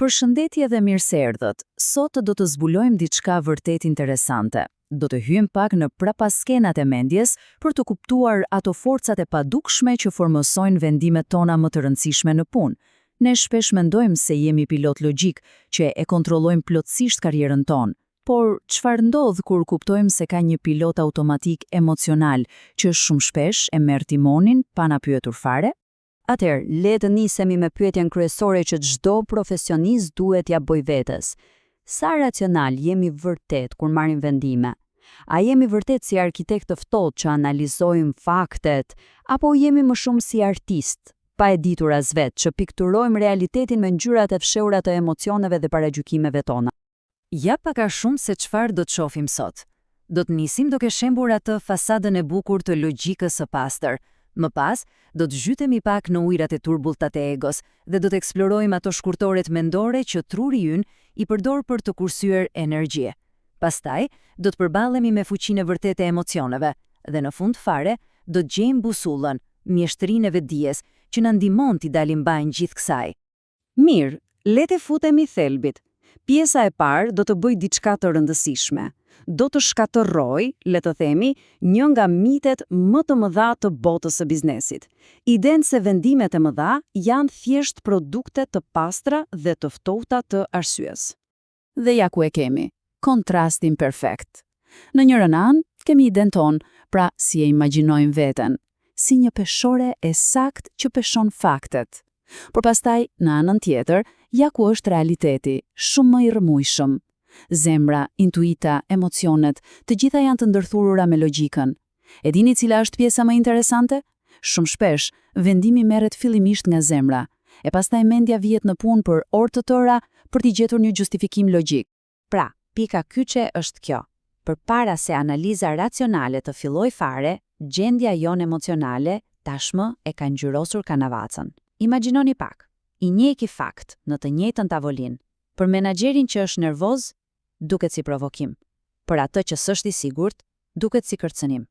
Përshëndetje dhe mirëseardhët. Sot do të zbulojmë diçka vërtet interesante. Do të hyjmë pak në prapaskenat e mendjes për të kuptuar ato forcat e padukshme që formosojnë vendimet tona më të rëndësishme në punë. Ne shpesh mendojmë se jemi pilot logjik, që e kontrollojmë plotësisht karrierën tonë. Por çfarë ndodh kur kuptojmë se ka një pilot automatik emocional që shumë shpesh e merr timonin pa na pyetur fare? Atëherë, le të nisemi me pyetjen kryesore që çdo profesionist duhet t'ia bëjë vetes. Sa racional jemi vërtet kur marrim vendime? A jemi vërtet si arkitekt të ftohtë që analizojmë faktet, apo jemi më shumë si artist, pa e ditur as vetë, që pikturojmë realitetin me ngjyrat e fshehura të emocioneve dhe paragjykimeve tona? Ja pak a shumë se çfarë do të shohim sot. Do të nisim duke shembur atë fasadën e bukur të logjikës së pastër. Më pas, do të zhytemi pak në ujërat e turbullta të egos dhe do të eksplorojmë ato shkurtoret mendore që truri ynë i përdor për të kursyer energji. Pastaj, do të përballemi me fuqinë e vërtetë e emocioneve dhe në fund fare do të gjejmë busullën, mjeshtrinë e vetdijes që na ndihmon t'i dalim bajnë gjithë kësaj. Mirë, le të futemi thelbit. Pjesa e parë do të bëjë diçka të rëndësishme. Do të shkatërroj, le të themi, një nga mitet më të mëdha të botës së biznesit. Idenë se vendimet e mëdha janë thjesht produkte të pastra dhe të ftohta të arsyes. Dhe ja ku e kemi, kontrastin perfekt. Në njërën anë, kemi idenë tonë, pra si e imagjinojmë veten, si një peshore e sakt që peshon faktet. Por pastaj, në anën tjetër, ja ku është realiteti, shumë më i rrëmujshëm. Zemra, intuita, emocionet, të gjitha janë të ndërthurura me logjikën. E dini cila është pjesa më interesante? Shumë shpesh, vendimi merret fillimisht nga zemra, e pastaj mendja vihet në punë për orë të tëra për t'i gjetur një justifikim logjik. Pra, pika kyçe është kjo. Përpara se analiza racionale të fillojë fare, gjendja jonë emocionale tashmë e ka ngjyrosur kanavacën. Imagjinoni pak, i njëjti fakt në të njëjtën tavolinë. Për menaxherin që është nervoz, duket si provokim. Për atë që s'është i sigurt, duket si kërcënim.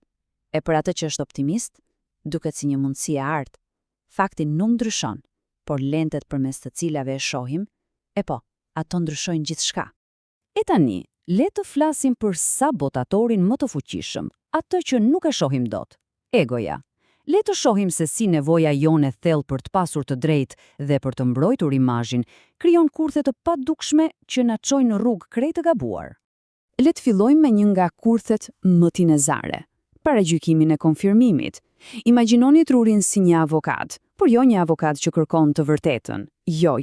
E për atë që është optimist, duket si një mundësi e artë. Fakti nuk ndryshon, por lentet përmes të cilave e shohim, e po, ato ndryshojnë gjithçka. E tani, le të flasim për sabotatorin më të fuqishëm, atë që nuk e shohim dot, egoja. Le të shohim se si nevoja jone thellë për të pasur të drejtë dhe për të mbrojtur imazhin krijon kurthe të padukshme që na çojnë në rrugë krejt të gabuar. Le të fillojmë me një nga kurthet më tinezare, paragjykimin e konfirmimit. Imagjinoni trurin si një avokat, por jo një avokat që kërkon të vërtetën. Jo,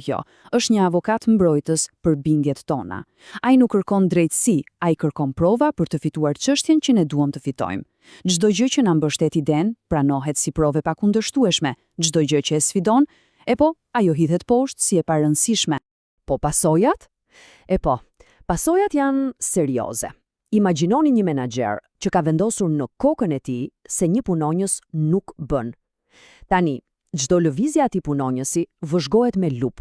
është një avokat mbrojtës për bindjet tona. Ai nuk kërkon drejtësi, ai kërkon prova për të fituar çështjen që ne duam të fitojmë. Çdo gjë që na mbështet idenë pranohet si provë pakundërshtueshme. Çdo gjë që e sfidon, e po, ajo hidhet poshtë si e parëndësishme. Po pasojat? E po, pasojat janë serioze. Imagjinoni një menaxher që ka vendosur në kokën e tij se një punonjës nuk bën. Tani, çdo lëvizje atij punonjësi vëzhgohet me lup.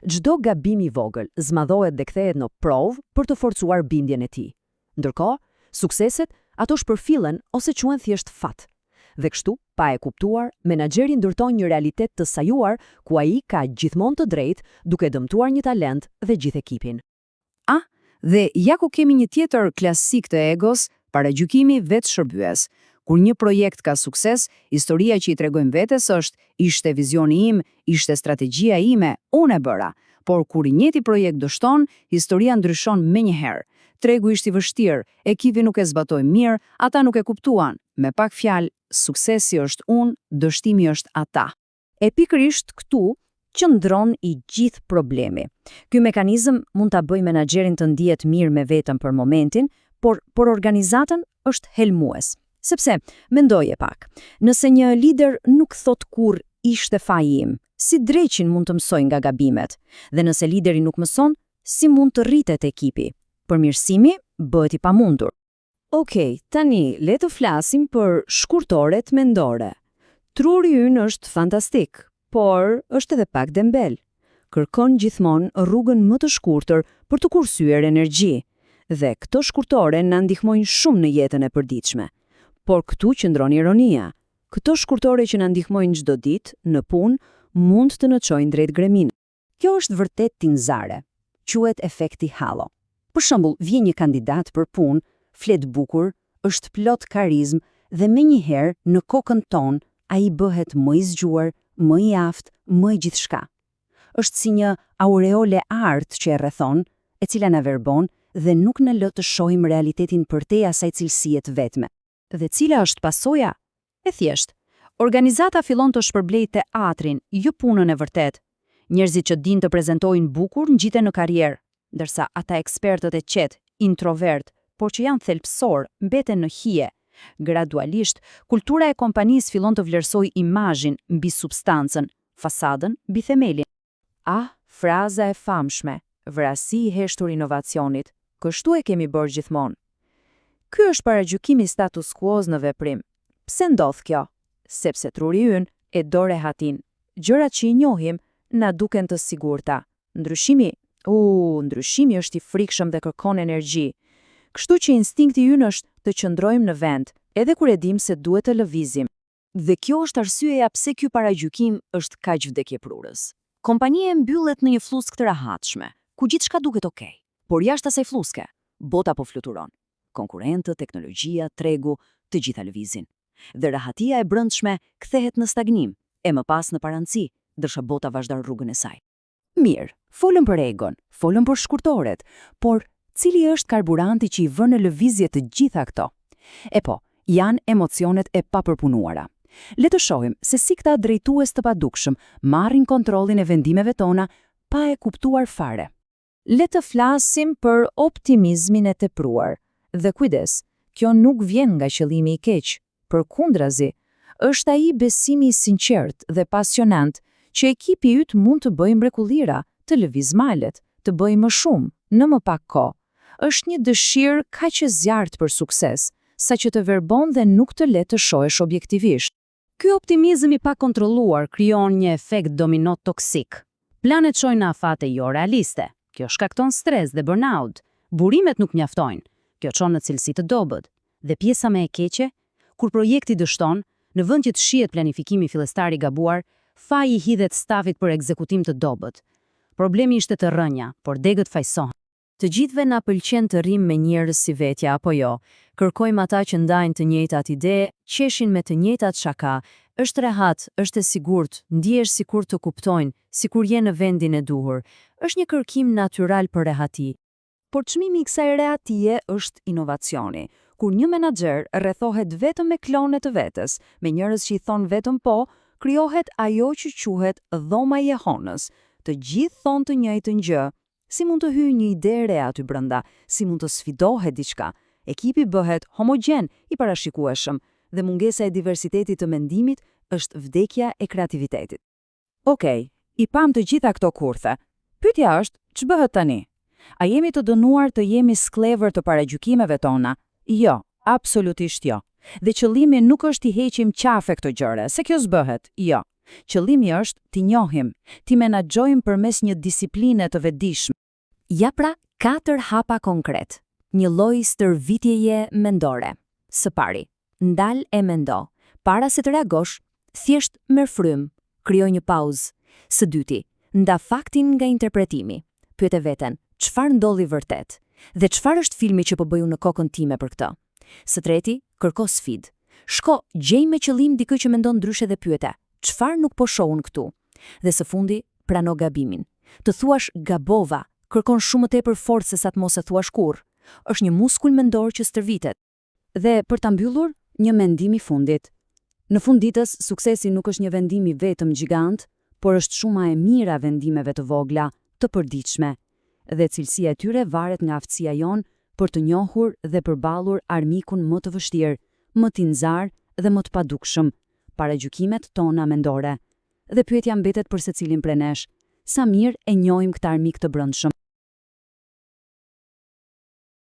Çdo gabim i vogël zmadhohet dhe kthehet në provë për të forcuar bindjen e tij. Ndërkohë, sukseset ato shpërfillen ose quhen thjesht fat. Dhe kështu, pa e kuptuar, menaxheri ndërton një realitet të sajuar ku ai ka gjithmonë të drejtë duke dëmtuar një talent dhe gjithë ekipin. Dhe ja ku kemi një tjetër klasik të egos, paragjykimi vetë shërbyes. Kur një projekt ka sukses, historia që i tregojmë vetes është ishte vizioni im, ishte strategjia ime, unë e bëra. Por kur i njëjti projekt dështon, historia ndryshon menjëherë. Tregu ishte i vështirë, ekipi nuk e zbatoi mirë, ata nuk e kuptuan. Me pak fjalë, suksesi është unë, dështimi është ata. E pikërisht këtu qëndron i gjithë problemi. Ky mekanizëm mund ta bëjë menaxherin të ndihet mirë me veten për momentin, por organizatën është helmues. Sepse, mendoje pak, nëse një lider nuk thot kur ishte faji im, si dreqin mund të mësoj nga gabimet, dhe nëse lideri nuk mëson, si mund të rritet ekipi? Përmirësimi bëhet i pamundur. Okej, tani le të flasim për shkurtoret mendore. Truri ynë është fantastik, por është edhe pak dembel. Kërkon gjithmonë rrugën më të shkurtër për të kursyer energji, dhe këto shkurtore na ndihmojnë shumë në jetën e përditshme. Por këtu qëndron ironia. Këto shkurtore që na ndihmojnë çdo ditë në punë mund të na çojnë drejt greminës. Kjo është vërtet tinzare. Quhet efekti halo. Për shembull, vjen një kandidat për punë, flet bukur, është plot karizmë dhe menjëherë në kokën tonë ai bëhet më i zgjuar, më i aftë, më i gjithçka. Është si një aureole artë që e rrethon, e cila na verbon dhe nuk na lë të shohim realitetin përtej asaj cilësie të vetme. Dhe cila është pasoja? E thjeshtë. Organizata fillon të shpërblejë teatrin, jo punën e vërtet. Njerëzit që dinë të prezantojnë bukur ngjiten në karrierë, ndërsa ata ekspertët e qetë, introvert, por që janë thelbësor, mbeten në hije. Gradualisht, kultura e kompanisë fillon të vlerësojë imazhin mbi substancën, fasadën mbi themelin. Fraza e famshme, vrasi i heshtur inovacionit, kështu e kemi bërë gjithmonë. Ky është paragjykimi status quo-s në veprim. Pse ndodh kjo? Sepse truri ynë e do rehatin. Gjërat që i njohim na duken të sigurta. Ndryshimi është i frikshëm dhe kërkon energji. Kështu që instinkti ynë është të qëndrojmë në vend, edhe kur e dim se duhet të lëvizim. Dhe kjo është arsyeja pse ky paragjykim është kaq vdekjeprurës. Kompania mbyllet në një fluskë të rahatshme, ku gjithçka duket okay. Por jashtë asaj fluske, bota po fluturon. Konkurrentët, teknologjia, tregu, të gjitha lëvizin. Dhe rahatia e brendshme kthehet në stagnim, e më pas në paranci, ndërsa bota vazhdon rrugën e saj. Mirë, folëm për egon, folëm për shkurtoret, por cili është karburanti që i vën në lëvizje të gjitha këto? E po, janë emocionet e papërpunuara. Le të shohim se si këta drejtues të padukshëm marrin kontrollin e vendimeve tona pa e kuptuar fare. Le të flasim për optimizmin e tepruar. Dhe kujdes, kjo nuk vjen nga qëllimi i keq. Përkundrazi, është ai besimi i sinqert dhe pasionant që ekipi yt mund të bëjë mrekullira, të lëviz malet, të bëjë më shumë në më pak kohë. Është një dëshirë kaq e zjarrt për sukses, saqë të verbon dhe nuk të le të shohesh objektivisht. Ky optimizëm i pakontrolluar krijon një efekt domino toksik. Planet shojnë në afate jo realiste. Kjo shkakton stres dhe burnout. Burimet nuk mjaftojnë. Kjo çon në cilësi të dobët. Dhe pjesa më e keqe, kur projekti dështon, në vend që të shihet planifikimi fillestar i gabuar, faji i hidhet stafit për ekzekutim të dobët. Problemi ishte të rënja, por degët fajsohen. Të gjithëve na pëlqen të rrim me njerëz si vetja apo jo. Kërkojmë ata që ndajnë të njëjtat ide, qeshin me të njëjtat shaka. Është rehat, është e sigurt, ndihesh sikur të kuptojnë, sikur je në vendin e duhur. Është një kërkim natyral për rehati. Por çmimi i kësaj rehatie është inovacioni. Kur një menaxher rrethohet vetëm me klone të vetes, me njerëz që i thon vetëm po, krijohet ajo që quhet dhoma e Jehonës. Të gjithë thon të njëjtën gjë. Si mund të hyjë një ide e re aty brenda? Si mund të sfidohet diçka? Ekipi bëhet homogen, i parashikueshëm, dhe mungesa e diversitetit të mendimit është vdekja e kreativitetit. Okej, i pam të gjitha këto kurthe. Pyetja është, ç'bëhet tani? A jemi të dënuar të jemi sklever të paragjykimeve tona? Jo, absolutisht jo. Dhe qëllimi nuk është i heqim qafe këto gjëra, se kjo s'bëhet. Jo. Qëllimi është t'i njohim, t'i menaxhojmë përmes një disipline të vetëdijshme. Ja pra 4 hapa konkret. Një lloj stërvitjeje mendore. Së pari, ndal e mendo. Para se të reagosh, thjesht merr frym, krijoj një pauzë. Së dyti, nda faktin nga interpretimi. Pyete veten, çfarë ndodhi vërtet? Dhe çfarë është filmi që po bëju në kokën time për këtë? Së treti, kërko sfidë. Shko, gjej me qëllim dikë që mendon ndryshe dhe pyete, çfarë nuk po shohun këtu? Dhe së fundi, prano gabimin. Të thuash gabova, kërkon shumë më tepër forcë se sa të mos e thuash kurrë. Është një muskul mendor që stërvitet. Dhe për ta mbyllur, një mendim i fundit. Në fund ditës, suksesi nuk është një vendim i vetëm gjigant, por është shuma e mira vendimeve të vogla, të përditshme. Dhe cilësia e tyre varet nga aftësia jon për të njohur dhe përballur armikun më të vështirë, më tinzar dhe më të padukshëm, paragjykimet tona mendore. Dhe pyetja mbetet për secilin prej nesh, sa mirë e njohim këtë armik të brendshëm.